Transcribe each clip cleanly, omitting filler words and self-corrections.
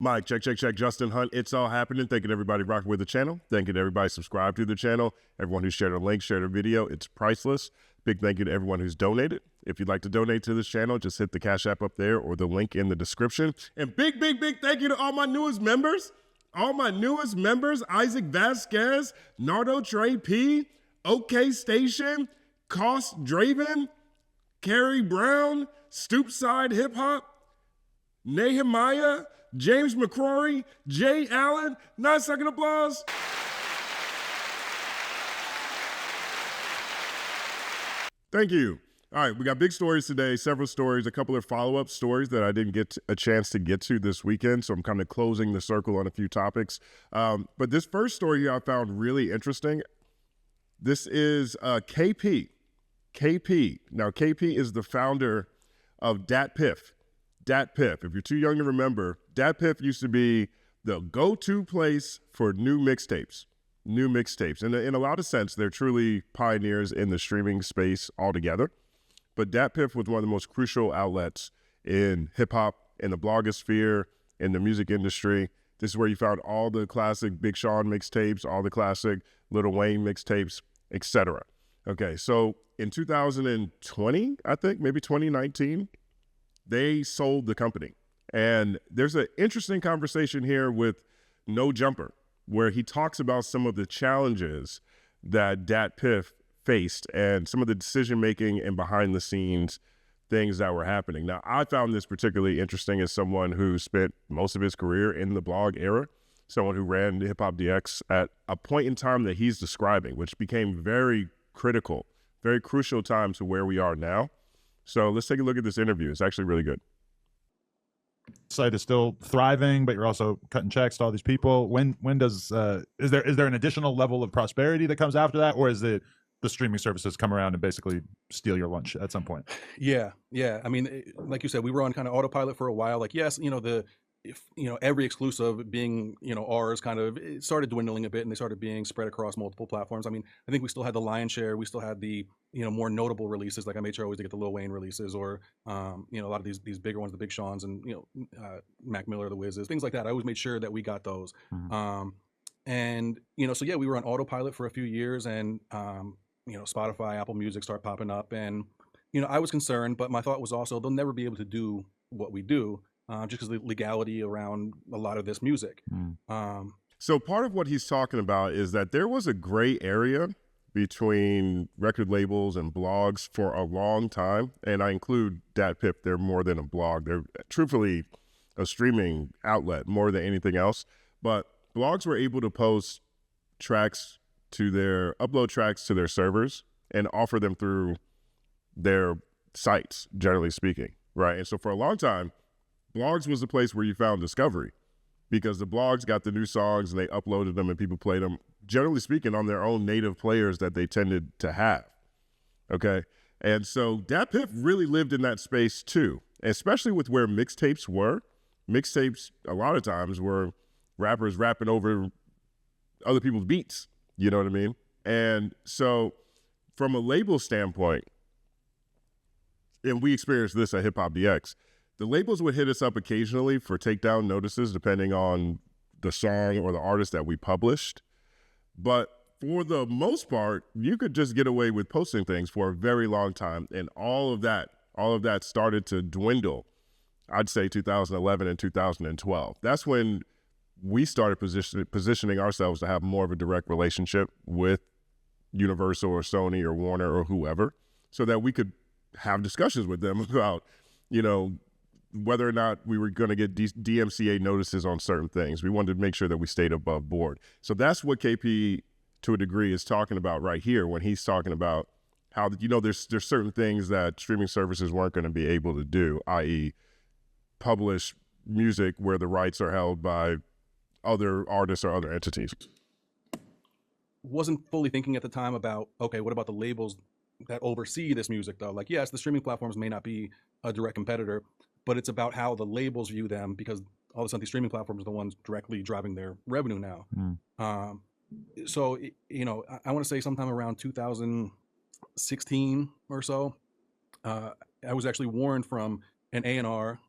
Mike, check. Justin Hunt. It's all happening. Thanking everybody rocking with the channel. Thanking everybody subscribed to the channel. Everyone who shared a link, shared a video. It's priceless. Big thank you to everyone who's donated. If you'd like to donate to this channel, just hit the Cash App up there or the link in the description. And big thank you to all my newest members. Isaac Vasquez, Nardo Trey P, OK Station, Cost Draven, Carrie Brown, Stoopside Hip Hop, Nehemiah, James McCrory, Jay Allen. 9-second applause. Thank you. All right, we got big stories today, several stories, a couple of follow-up stories that I didn't get a chance to get to this weekend, so I'm kind of closing the circle on a few topics. But this first story here I found really interesting. This is KP. Now, KP is the founder of DatPiff. DatPiff. If you're too young to remember, DatPiff used to be the go-to place for new mixtapes. And in a lot of sense, they're truly pioneers in the streaming space altogether. But DatPiff was one of the most crucial outlets in hip-hop, in the blogosphere, in the music industry. This is where you found all the classic Big Sean mixtapes, all the classic Lil Wayne mixtapes, etc. Okay, so in 2020, I think, maybe 2019, they sold the company. And there's an interesting conversation here with No Jumper, where he talks about some of the challenges that DatPiff faced and some of the decision-making and behind-the-scenes things that were happening. Now, I found this particularly interesting as someone who spent most of his career in the blog era, someone who ran Hip Hop DX at a point in time that he's describing, which became very critical, very crucial time to where we are now. So let's take a look at this interview. It's actually really good. Site is still thriving, but you're also cutting checks to all these people. When does is there an additional level of prosperity that comes after that, or is it the streaming services come around and basically steal your lunch at some point? Yeah. I mean, like you said, we were on kind of autopilot for a while. Like, yes, every exclusive being, ours kind of, it started dwindling a bit and they started being spread across multiple platforms. I mean, I think we still had the lion's share. We still had the, more notable releases. Like I made sure always to get the Lil Wayne releases or, a lot of these bigger ones, the Big Seans and, Mac Miller, the Wizzes, things like that. I always made sure that we got those. So yeah, we were on autopilot for a few years and, Spotify, Apple Music start popping up and, I was concerned, but my thought was also they'll never be able to do what we do. Just because of the legality around a lot of this music. So part of what he's talking about is that there was a gray area between record labels and blogs for a long time. And I include DatPiff, they're more than a blog. They're truthfully a streaming outlet more than anything else. But blogs were able to post upload tracks to their servers and offer them through their sites, generally speaking, right? And so for a long time, blogs was the place where you found discovery because the blogs got the new songs and they uploaded them and people played them, generally speaking, on their own native players that they tended to have, okay? And so DatPiff really lived in that space too, especially with where mixtapes were. Mixtapes, a lot of times, were rappers rapping over other people's beats, you know what I mean? And so from a label standpoint, and we experienced this at Hip Hop DX, the labels would hit us up occasionally for takedown notices depending on the song or the artist that we published. But for the most part, you could just get away with posting things for a very long time. And all of that started to dwindle, I'd say 2011 and 2012. That's when we started positioning ourselves to have more of a direct relationship with Universal or Sony or Warner or whoever so that we could have discussions with them about, whether or not we were going to get DMCA notices on certain things. We wanted to make sure that we stayed above board. So that's what KP, to a degree, is talking about right here when he's talking about how, there's certain things that streaming services weren't going to be able to do, i.e. publish music where the rights are held by other artists or other entities. Wasn't fully thinking at the time about, okay, what about the labels that oversee this music though? Like, yes, the streaming platforms may not be a direct competitor, but it's about how the labels view them because all of a sudden these streaming platforms are the ones directly driving their revenue now. So, I want to say sometime around 2016 or so, I was actually warned from an A&R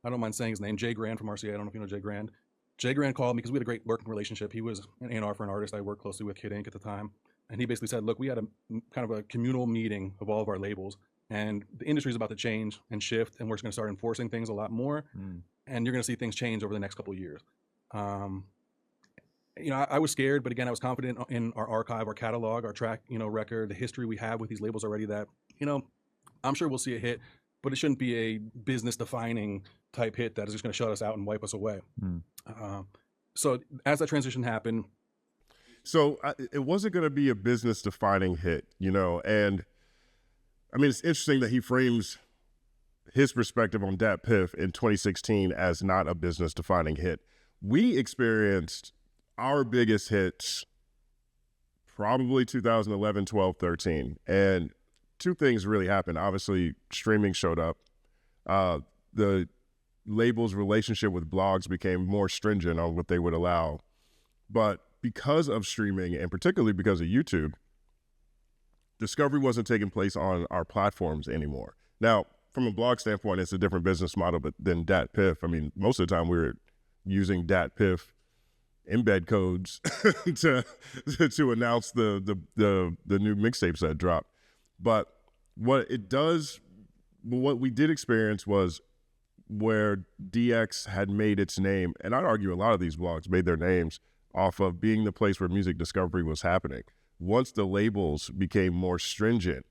I don't mind saying his name, Jay Grand from RCA. I don't know if you know Jay Grand. Jay Grand called me because we had a great working relationship. He was an A&R for an artist I worked closely with, Kid Ink, at the time. And he basically said, look, we had a kind of a communal meeting of all of our labels, and the industry is about to change and shift, and we're just going to start enforcing things a lot more. And you're going to see things change over the next couple of years. I was scared, but again, I was confident in our archive, our catalog, our track, record, the history we have with these labels already that, I'm sure we'll see a hit, but it shouldn't be a business defining type hit that is just going to shut us out and wipe us away. So as that transition happened. So it wasn't going to be a business defining hit, and I mean, it's interesting that he frames his perspective on Dat Piff in 2016 as not a business defining hit. We experienced our biggest hits probably 2011, 12, 13. And two things really happened. Obviously, streaming showed up. The label's relationship with blogs became more stringent on what they would allow. But because of streaming, and particularly because of YouTube, discovery wasn't taking place on our platforms anymore. Now, from a blog standpoint, it's a different business model than Dat Piff. I mean, most of the time we were using Dat Piff embed codes to announce the new mixtapes that dropped. But what we did experience was where DX had made its name, and I'd argue a lot of these blogs made their names off of being the place where music discovery was happening. Once the labels became more stringent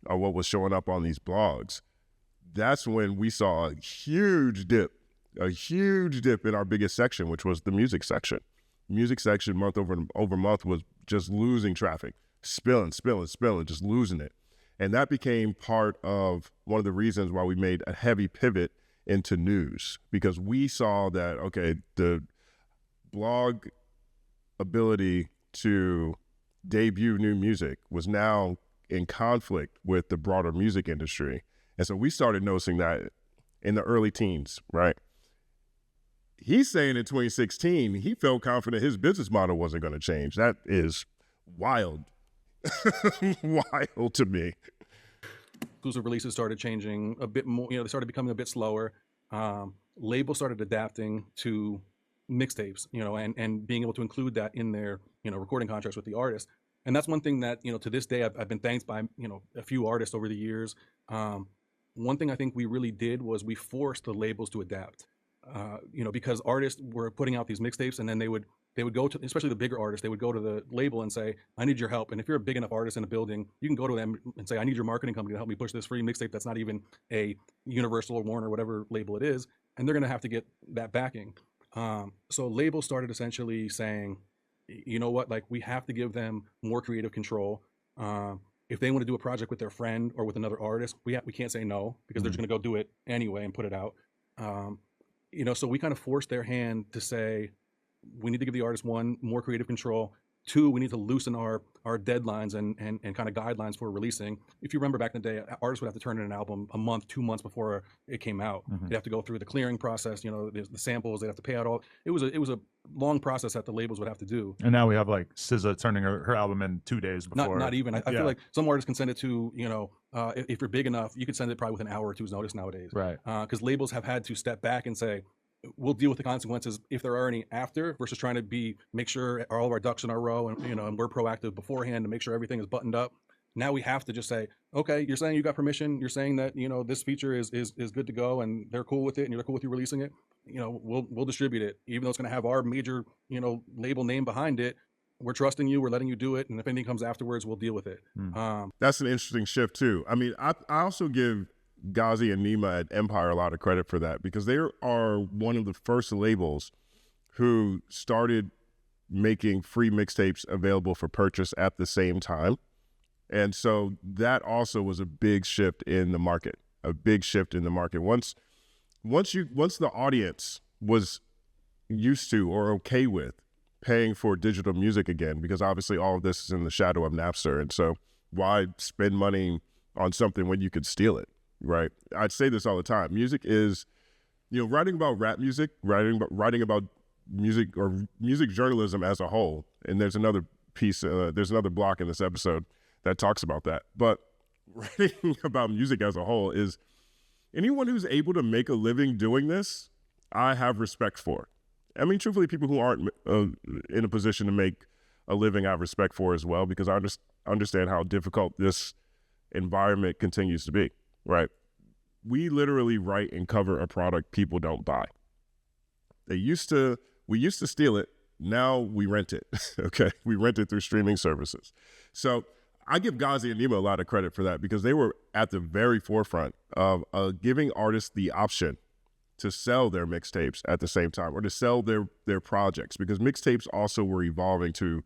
on what was showing up on these blogs, that's when we saw a huge dip in our biggest section, which was the music section. Music section month over month was just losing traffic, spilling, just losing it. And that became part of one of the reasons why we made a heavy pivot into news, because we saw that, okay, the blog ability to debut new music was now in conflict with the broader music industry. And so we started noticing that in the early teens, right? He's saying in 2016, he felt confident his business model wasn't going to change. That is wild, wild to me. Exclusive releases started changing a bit more, they started becoming a bit slower. Labels started adapting to mixtapes, and being able to include that in their, recording contracts with the artist. And that's one thing that, to this day, I've been thanked by, a few artists over the years. One thing I think we really did was we forced the labels to adapt, because artists were putting out these mixtapes, and then they would go to, especially the bigger artists, they would go to the label and say, I need your help. And if you're a big enough artist in a building, you can go to them and say, I need your marketing company to help me push this free mixtape that's not even a Universal or Warner, whatever label it is. And they're going to have to get that backing. So labels started essentially saying, you know what, like, we have to give them more creative control. If they want to do a project with their friend or with another artist, we can't say no, because they're just going to go do it anyway and put it out. So we kind of forced their hand to say, we need to give the artist, one, more creative control. Two, we need to loosen our deadlines and kind of guidelines for releasing. If you remember back in the day, artists would have to turn in an album a month, 2 months before it came out. They'd have to go through the clearing process, the samples, they'd have to pay out all. It was a long process that the labels would have to do. And now we have like SZA turning her album in 2 days before. Not even. I feel like some artists can send it to, if you're big enough, you could send it probably with an hour or two's notice nowadays. Right. Because labels have had to step back and say, we'll deal with the consequences if there are any after, versus trying to make sure all of our ducks in a row, and and we're proactive beforehand to make sure everything is buttoned up. Now we have to just say, okay, you're saying you got permission, you're saying that this feature is good to go, and they're cool with it, and you're cool with you releasing it. We'll distribute it, even though it's going to have our major label name behind it. We're trusting you, we're letting you do it, and if anything comes afterwards, we'll deal with it. That's an interesting shift too. I mean, I also give Ghazi and Nima at Empire a lot of credit for that, because they are one of the first labels who started making free mixtapes available for purchase at the same time. And so that also was a big shift in the market, Once the audience was used to or okay with paying for digital music again, because obviously all of this is in the shadow of Napster. And so why spend money on something when you could steal it? Right. I'd say this all the time. Music is, writing about rap music, writing about music or music journalism as a whole. And there's another piece, there's another block in this episode that talks about that. But writing about music as a whole is anyone who's able to make a living doing this, I have respect for. I mean, truthfully, people who aren't in a position to make a living, I have respect for as well, because I understand how difficult this environment continues to be, right? We literally write and cover a product people don't buy. We used to steal it. Now we rent it, okay? We rent it through streaming services. So I give Ghazi and Nemo a lot of credit for that, because they were at the very forefront of giving artists the option to sell their mixtapes at the same time, or to sell their projects, because mixtapes also were evolving to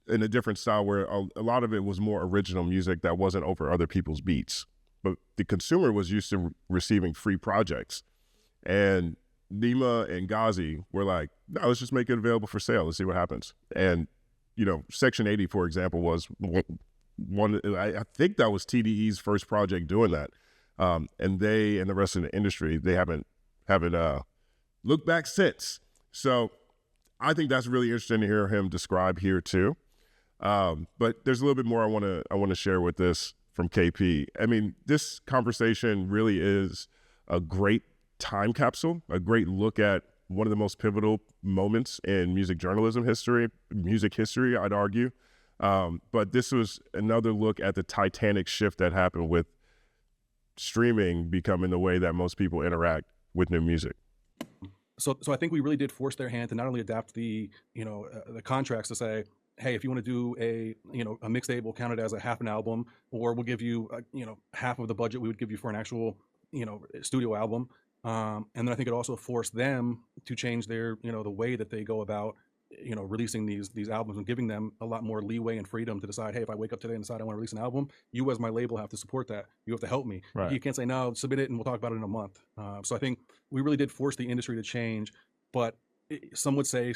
in a different style where a lot of it was more original music that wasn't over other people's beats. But the consumer was used to receiving free projects. And Nima and Ghazi were like, no, let's just make it available for sale. Let's see what happens. And, you know, Section 80, for example, was one, I think that was TDE's first project doing that. And they and the rest of the industry, they haven't looked back since. So I think that's really interesting to hear him describe here too. But there's a little bit more I want to share with this from KP. I mean, this conversation really is a great time capsule, a great look at one of the most pivotal moments in music journalism history, music history, I'd argue. But this was another look at the titanic shift that happened with streaming becoming the way that most people interact with new music. So I think we really did force their hand to not only adapt the contracts to say, hey, if you want to do a mixtape, we'll count it as a half an album, or we'll give you half of the budget we would give you for an actual studio album. And then I think it also forced them to change their the way that they go about releasing these albums, and giving them a lot more leeway and freedom to decide, hey, if I wake up today and decide I want to release an album, you as my label have to support that. You have to help me. Right. You can't say, no, submit it and we'll talk about it in a month. So I think we really did force the industry to change, but some would say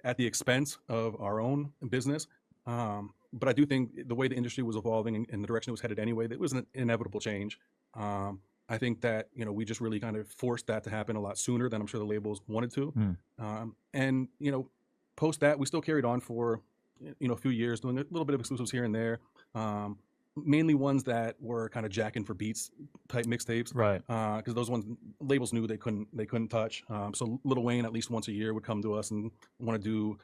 at the expense of our own business. But I do think the way the industry was evolving and the direction it was headed anyway, that was an inevitable change. I think that, we just really kind of forced that to happen a lot sooner than I'm sure the labels wanted to. And, post that, we still carried on for, a few years, doing a little bit of exclusives here and there. Mainly ones that were kind of jacking for beats type mixtapes. Right. Because those ones labels knew they couldn't touch. So Lil Wayne at least once a year would come to us and want to do,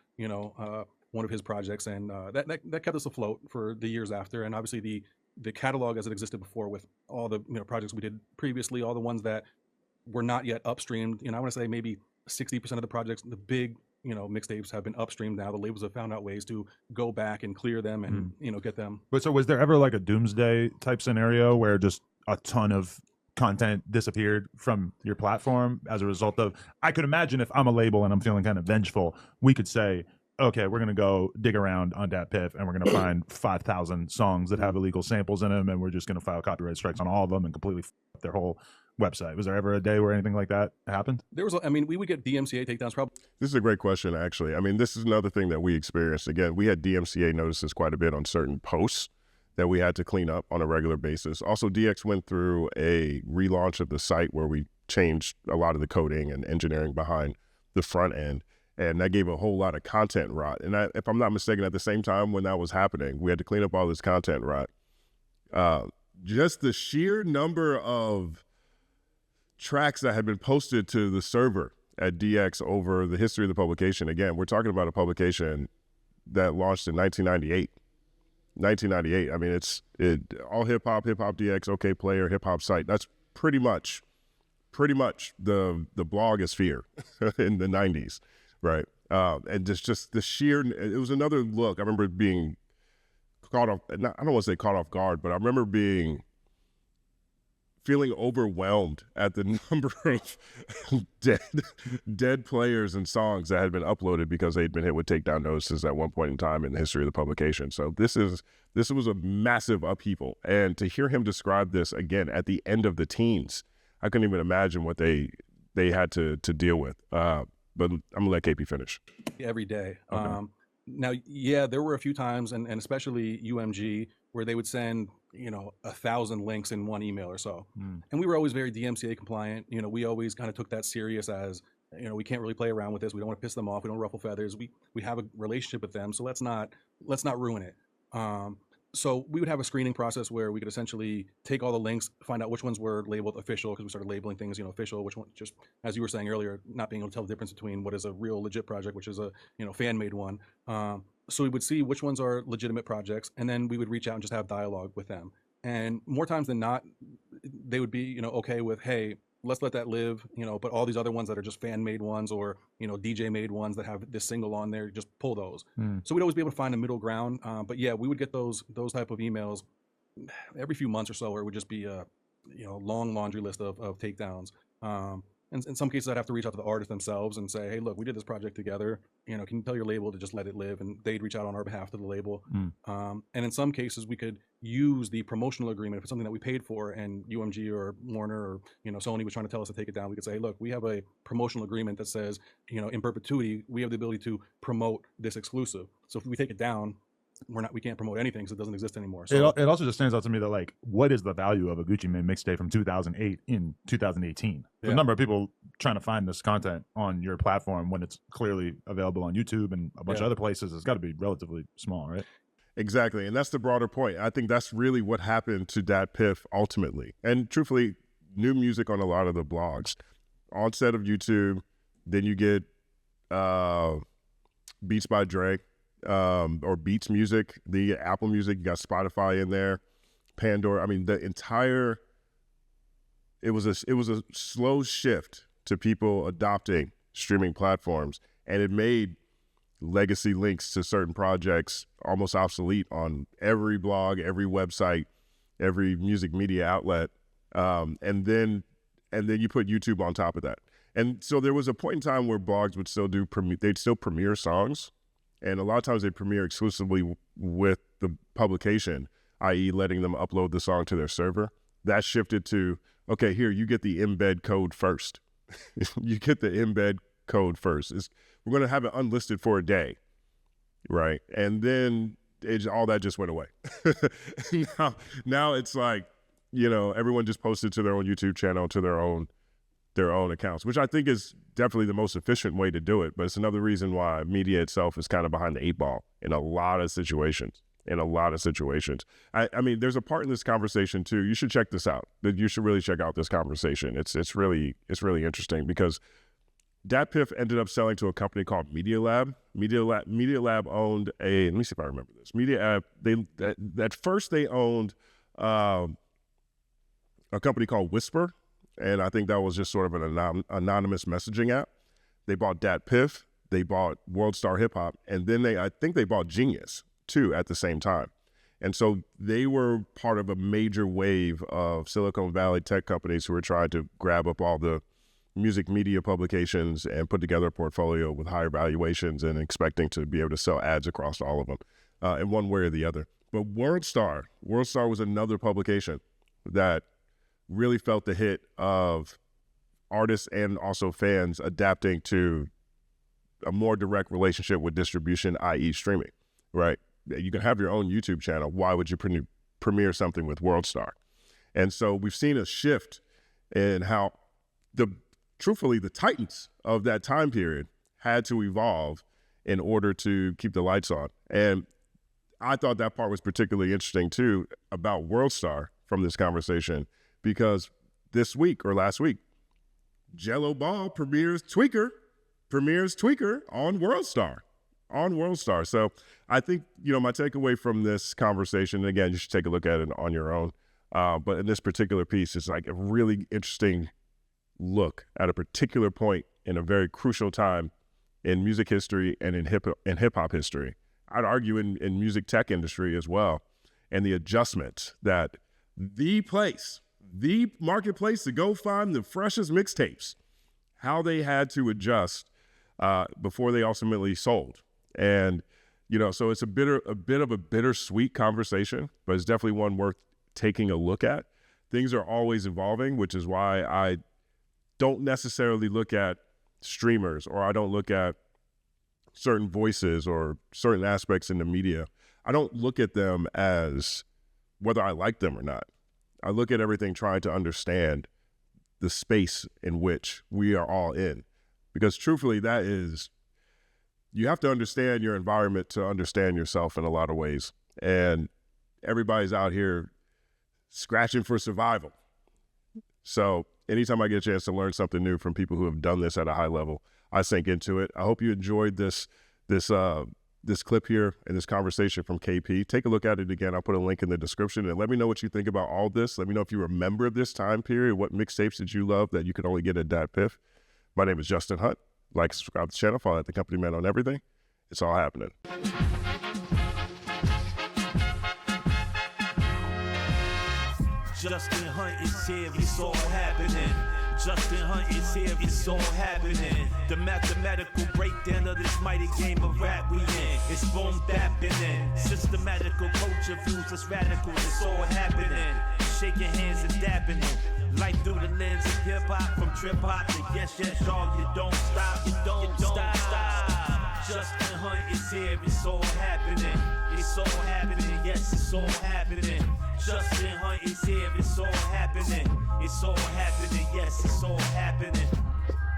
one of his projects. And that kept us afloat for the years after. And obviously the catalog as it existed before, with all the projects we did previously, all the ones that were not yet upstreamed, I want to say maybe 60% of the projects, the big mixtapes, have been upstreamed now. The labels have found out ways to go back and clear them and get them. But so was there ever like a doomsday type scenario where just a ton of content disappeared from your platform as a result of, I could imagine if I'm a label and I'm feeling kind of vengeful, we could say, okay, we're going to go dig around on DatPiff and we're going to find 5,000 songs that have illegal samples in them, and we're just going to file copyright strikes on all of them and completely f their whole website. Was there ever a day where anything like that happened? There was, we would get DMCA takedowns probably. This is a great question, actually. I mean, this is another thing that we experienced. Again, we had DMCA notices quite a bit on certain posts that we had to clean up on a regular basis. Also, DX went through a relaunch of the site where we changed a lot of the coding and engineering behind the front end. And that gave a whole lot of content rot. And if I'm not mistaken, at the same time when that was happening, we had to clean up all this content rot. Just the sheer number of tracks that had been posted to the server at DX over the history of the publication. Again, we're talking about a publication that launched in 1998. 1998. I mean, it's all hip hop DX, OK Player, hip hop site. That's pretty much the blogosphere in the 90s. Right. And just the sheer, it was another look. I remember being caught off, I don't want to say caught off guard, but I remember feeling overwhelmed at the number of dead players and songs that had been uploaded because they'd been hit with takedown notices at one point in time in the history of the publication. So this was a massive upheaval. And to hear him describe this again at the end of the teens, I couldn't even imagine what they had to deal with. But I'm gonna let KP finish. Every day. Okay. Now, yeah, there were a few times, and especially UMG, where they would send 1,000 links in one email or so. And we were always very DMCA compliant. We always kind of took that serious as, we can't really play around with this. We don't want to piss them off. We don't ruffle feathers. We have a relationship with them, so let's not ruin it. So we would have a screening process where we could essentially take all the links, find out which ones were labeled official, because we started labeling things, official, which one, just as you were saying earlier, not being able to tell the difference between what is a real legit project, which is a fan made one. So we would see which ones are legitimate projects, and then we would reach out and just have dialogue with them. And more times than not, they would be okay with, hey, let's let that live, but all these other ones that are just fan made ones or DJ made ones that have this single on there, just pull those. So we'd always be able to find a middle ground. But yeah, we would get those type of emails every few months or so, where it would just be a long laundry list of takedowns. And in some cases, I'd have to reach out to the artists themselves and say, hey, look, we did this project together. Can you tell your label to just let it live? And they'd reach out on our behalf to the label. And in some cases, we could use the promotional agreement. If it's something that we paid for and UMG or Warner or Sony was trying to tell us to take it down, we could say, hey, look, we have a promotional agreement that says, in perpetuity, we have the ability to promote this exclusive. So if we take it down, we can't promote anything because it doesn't exist anymore. So it also just stands out to me that, like, what is the value of a Gucci Mane mixtape from 2008 in 2018? The number of people trying to find this content on your platform when it's clearly available on YouTube and a bunch of other places has got to be relatively small, right? Exactly. And that's the broader point. I think that's really what happened to DatPiff ultimately. And truthfully, new music on a lot of the blogs. Onset of YouTube, then you get Beats by Dre, or Beats Music, the Apple Music, you got Spotify in there, Pandora. I mean, the entire, it was a slow shift to people adopting streaming platforms, and it made legacy links to certain projects almost obsolete on every blog, every website, every music media outlet. And then you put YouTube on top of that. And so there was a point in time where blogs would still they'd still premiere songs. And a lot of times they premiere exclusively with the publication, i.e. letting them upload the song to their server. That shifted to, okay, here, you get the embed code first. You get the embed code first. We're going to have it unlisted for a day, right? And then all that just went away. Now it's like, everyone just posted to their own YouTube channel, to their own accounts, which I think is definitely the most efficient way to do it. But it's another reason why media itself is kind of behind the 8 ball in a lot of situations. I mean, there's a part in this conversation too. You should check this out. You should really check out this conversation. It's really interesting because DatPiff ended up selling to a company called Media Lab. Media Lab owned let me see if I remember this. At first they owned a company called Whisper. And I think that was just sort of an anonymous messaging app. They bought DatPiff, they bought WorldStar Hip Hop, and then I think they bought Genius too at the same time. And so they were part of a major wave of Silicon Valley tech companies who were trying to grab up all the music media publications and put together a portfolio with higher valuations and expecting to be able to sell ads across all of them in one way or the other. But WorldStar was another publication that really felt the hit of artists and also fans adapting to a more direct relationship with distribution, i.e. streaming, right? You can have your own YouTube channel. Why would you premiere something with WorldStar? And so we've seen a shift in how truthfully, the titans of that time period had to evolve in order to keep the lights on. And I thought that part was particularly interesting too about WorldStar from this conversation, because this week or last week, Jello Ball premieres Tweaker on WorldStar. So I think, my takeaway from this conversation, again, you should take a look at it on your own. But in this particular piece, it's like a really interesting look at a particular point in a very crucial time in music history and in hip hop history. I'd argue in music tech industry as well. And the adjustment that the marketplace to go find the freshest mixtapes, how they had to adjust before they ultimately sold. And, so it's a bit of a bittersweet conversation, but it's definitely one worth taking a look at. Things are always evolving, which is why I don't necessarily look at streamers, or I don't look at certain voices or certain aspects in the media. I don't look at them as whether I like them or not. I look at everything trying to understand the space in which we are all in. Because truthfully, you have to understand your environment to understand yourself in a lot of ways. And everybody's out here scratching for survival. So anytime I get a chance to learn something new from people who have done this at a high level, I sink into it. I hope you enjoyed this clip here and this conversation from KP. Take a look at it again. I'll put a link in the description, and let me know what you think about all this. Let me know if you remember this time period. What mixtapes did you love that you could only get at DatPiff? My name is Justin Hunt. Like, subscribe to the channel, follow at The Company Man on everything. It's all happening. Justin Hunt is here, it's all happening. Justin Hunt is here, it's all happening. The mathematical breakdown of this mighty game of rap we in. It's boom dapping. Systematical culture views that's radical, it's all happening. Shaking hands and dapping it. Life through the lens of hip hop, from trip hop to yes, y'all, you don't stop, you don't stop. Justin Hunt is here, it's all happening. It's all happening, yes, it's all happening. Justin Hunt is here, it's all happening. It's all happening, yes, it's all happening.